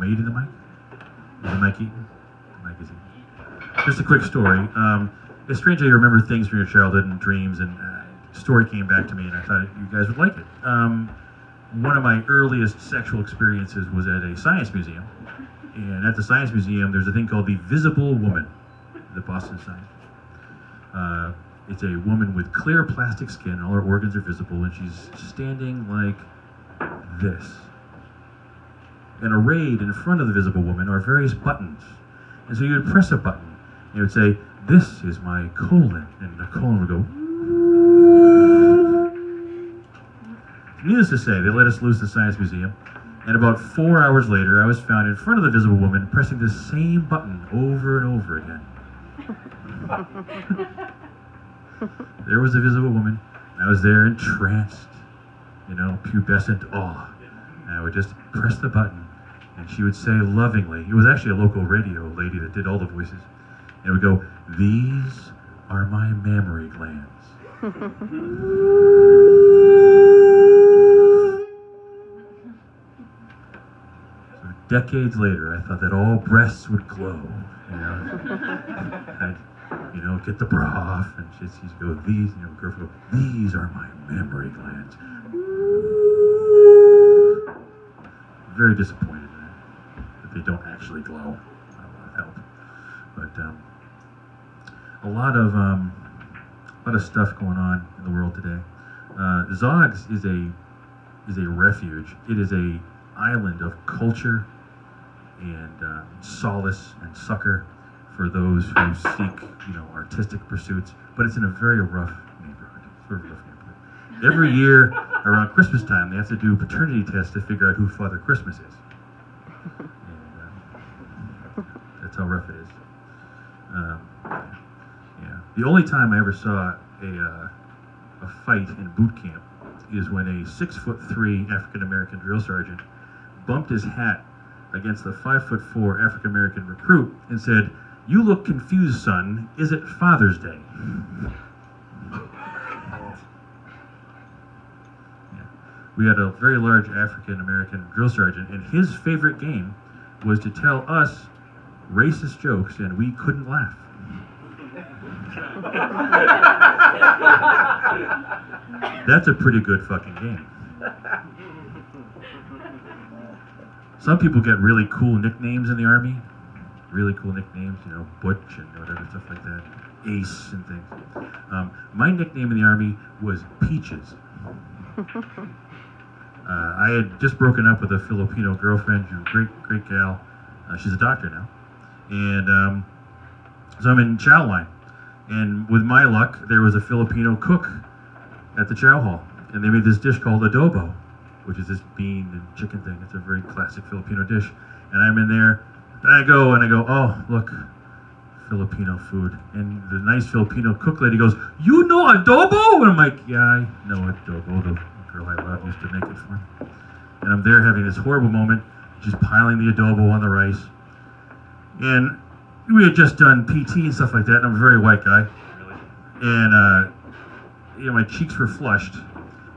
I eating the mic? Is the mic eaten? The mic is eaten. Just a quick story. It's strange how you remember things from your childhood and dreams, and a story came back to me, and I thought you guys would like it. One of my earliest sexual experiences was at a science museum. And at the Science Museum, there's a thing called the Visible Woman, the Boston Science. It's a woman with clear plastic skin, all her organs are visible, and she's standing like this. And arrayed in front of the visible woman are various buttons. And so you would press a button, and it would say, "This is my colon," and the colon would go. Needless to say, they let us loose at the Science Museum. And about 4 hours later, I was found in front of the visible woman pressing the same button over and over again. There was the visible woman. I was there entranced, pubescent awe. And I would just press the button, and she would say lovingly, it was actually a local radio lady that did all the voices, and it would go, "These are my mammary glands." Decades later, I thought that all breasts would glow. I'd, get the bra off, and she'd go, "These," girl would go, "These are my mammary glands." Very disappointed that they don't actually glow. Not a lot of help, but a lot of stuff going on in the world today. Zogs is a refuge. It is a island of culture and solace and succor for those who seek, artistic pursuits. But it's in a very rough neighborhood. Every year around Christmas time, they have to do paternity tests to figure out who Father Christmas is. And that's how rough it is. The only time I ever saw a fight in boot camp is when a 6'3" African-American drill sergeant bumped his hat against the 5'4" African-American recruit and said, "You look confused, son. Is it Father's Day?" We had a very large African-American drill sergeant, and his favorite game was to tell us racist jokes, and we couldn't laugh. That's a pretty good fucking game. Some people get really cool nicknames in the Army. Really cool nicknames, Butch and whatever, stuff like that. Ace and things. My nickname in the Army was Peaches. I had just broken up with a Filipino girlfriend. She was a great gal. She's a doctor now. And so I'm in chow line. And with my luck, there was a Filipino cook at the chow hall. And they made this dish called adobo, which is this bean and chicken thing. It's a very classic Filipino dish. And I'm in there, and I go, "Oh, look, Filipino food." And the nice Filipino cook lady goes, "You know adobo?" And I'm like, "Yeah, I know adobo. The girl I love used to make it for me." And I'm there having this horrible moment. She's piling the adobo on the rice. And we had just done PT and stuff like that, and I'm a very white guy. And, my cheeks were flushed.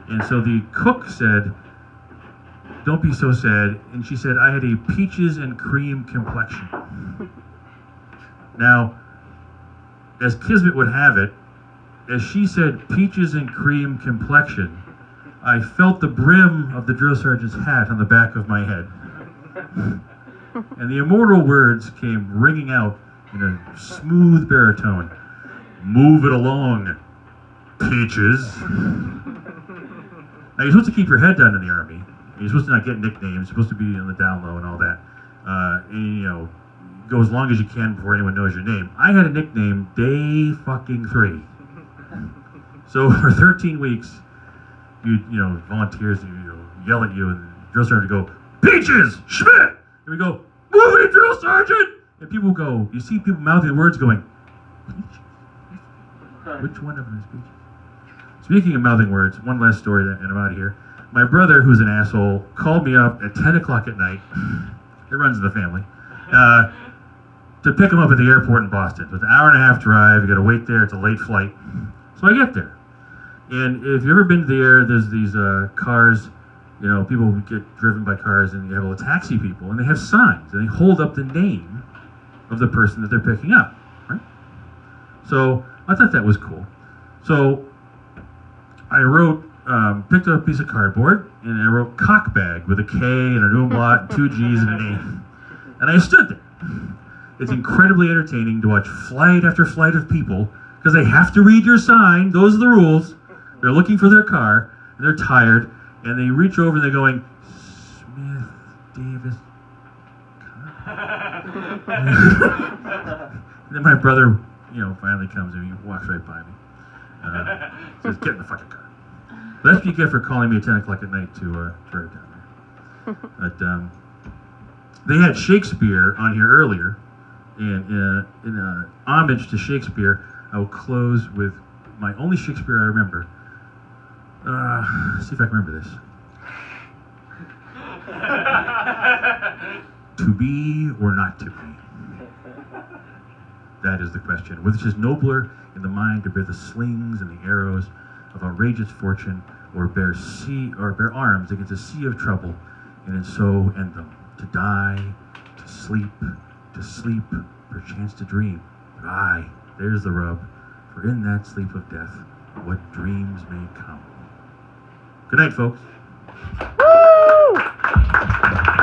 And so the cook said, "Don't be so sad." And she said, "I had a peaches and cream complexion." Now, as Kismet would have it, as she said peaches and cream complexion, I felt the brim of the drill sergeant's hat on the back of my head. And the immortal words came ringing out in a smooth baritone. "Move it along, Peaches." Now, you're supposed to keep your head down in the Army. You're supposed to not get nicknames. You're supposed to be on the down low and all that. And, go as long as you can before anyone knows your name. I had a nickname day fucking 3. So for 13 weeks, volunteers yell at you, and the drill sergeant would go, "Peaches, Schmidt!" And we go, "Move it, drill sergeant!" And people go, you see people mouthing the words going, "Peaches? Which one of them is Peaches?" Speaking of mouthing words, one last story, and I'm out of here. My brother, who's an asshole, called me up at 10 o'clock at night. It runs in the family. To pick him up at the airport in Boston. It's an hour and a half drive. You got to wait there. It's a late flight. So I get there. And if you've ever been to the air, there's these cars You know, people get driven by cars and you have all the taxi people, and they have signs, and they hold up the name of the person that they're picking up, right? So I thought that was cool. So I wrote, picked up a piece of cardboard, and I wrote cockbag with a K and an umlaut, 2 G's and an A. And I stood there. It's incredibly entertaining to watch flight after flight of people, because they have to read your sign. Those are the rules. They're looking for their car, and they're tired, and they reach over and they're going, Smith, Davis. And then my brother, finally comes and he walks right by me. Says, get in the fucking car. That's what you get for calling me at 10 o'clock at night to drive down there. But they had Shakespeare on here earlier, and in homage to Shakespeare, I will close with my only Shakespeare I remember. See if I can remember this. To be or not to be? That is the question. Which is nobler in the mind to bear the slings and the arrows of outrageous fortune, or bear arms against a sea of trouble, and in so end them. To die, to sleep, perchance to dream. But aye, there's the rub, for in that sleep of death, what dreams may come. Good night, folks. Woo!